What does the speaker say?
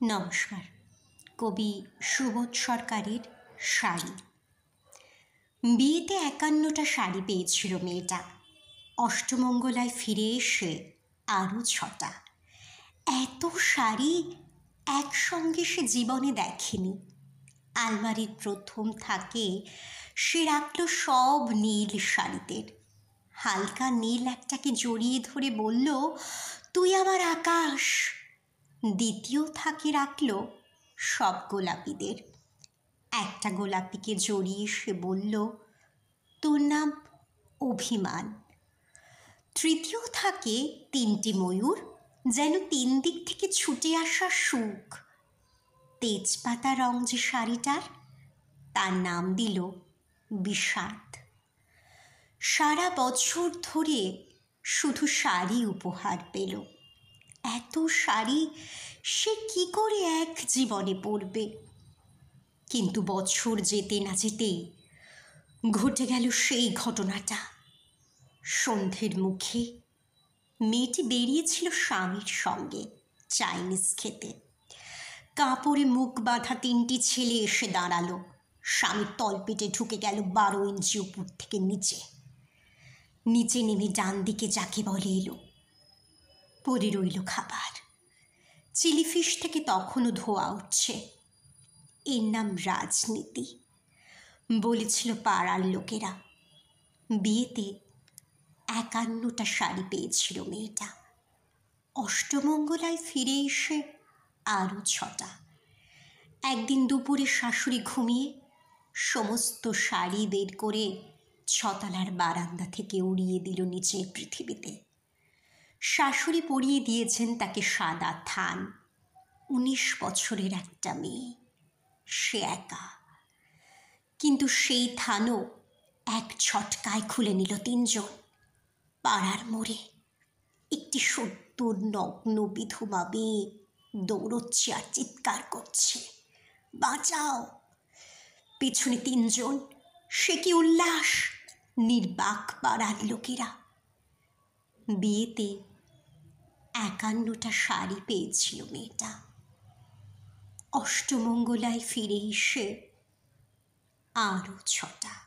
নমস্কার। কবি সুবোধ সরকারের শাড়ি। বিয়েতে ৫১টা শাড়ি পেয়েছিল মেয়েটা। অষ্টমঙ্গলায় ফিরে এসে আরও ৬টা। এত শাড়ি একসঙ্গে সে জীবনে দেখেনি। আলমারির প্রথম থাকে সে রাখল সব নীল শাড়িদের। হালকা নীল একটাকে জড়িয়ে ধরে বলল, তুই আমার আকাশ। দ্বিতীয় থাকে রাখল সব গোলাপিদের। একটা গোলাপিকে জড়িয়ে সে বলল, তোর নাম অভিমান। তৃতীয় থাকে ৩টি ময়ূর, যেন ৩ দিক থেকে ছুটে আসা সুখ। তেজপাতা রং যে শাড়িটার, তার নাম দিল বিষাদ। সারা বছর ধরে শুধু শাড়ি উপহার পেল। এত শাড়ি সে কি করে এক জীবনে পরবে? কিন্তু বছর যেতে না যেতেই ঘটে গেল সেই ঘটনাটা। সন্ধ্যের মুখে মেয়েটি বেরিয়েছিল স্বামীর সঙ্গে চাইনিজ খেতে। কাপড়ে মুখ বাঁধা ৩টি ছেলে এসে দাঁড়ালো। স্বামীর তলপেটে ঢুকে গেল ১২ ইঞ্চি উপর থেকে নিচে। নিচে নেমে ডান দিকে যাকে বলে এলো। পড়ে রইল খাবার। চিলি ফিশ থেকে তখনও ধোয়া উঠছে। এর নাম রাজনীতি, বলেছিল পাড়ার লোকেরা। বিয়েতে ৫১টা শাড়ি পেয়েছিল মেয়েটা। অষ্টমঙ্গলায় ফিরে এসে আরও ৬টা। একদিন দুপুরে শাশুড়ি ঘুমিয়ে সমস্ত শাড়ি বের করে ৬তলার বারান্দা থেকে উড়িয়ে দিল নিচের পৃথিবীতে। শাশুড়ি পরিয়ে দিয়েছেন তাকে সাদা থান। ১৯ বছরের একটা মেয়ে, সে একা। কিন্তু সেই থানও এক ঝটকায় খুলে নিল ৩ জন। পাড়ার মোড়ে একটি সদ্য নগ্ন বিধবা মেয়ে দৌড়চ্ছে আর চিৎকার করছে, বাঁচাও। পেছনে ৩ জন। সে কি উল্লাস! নির্বাক পাড়ার লোকেরা। বিয়েতে ৫১টা শাড়ি পেয়েছিল মেয়েটা। অষ্টমঙ্গলায় ফিরে এসে আরও ৬টা।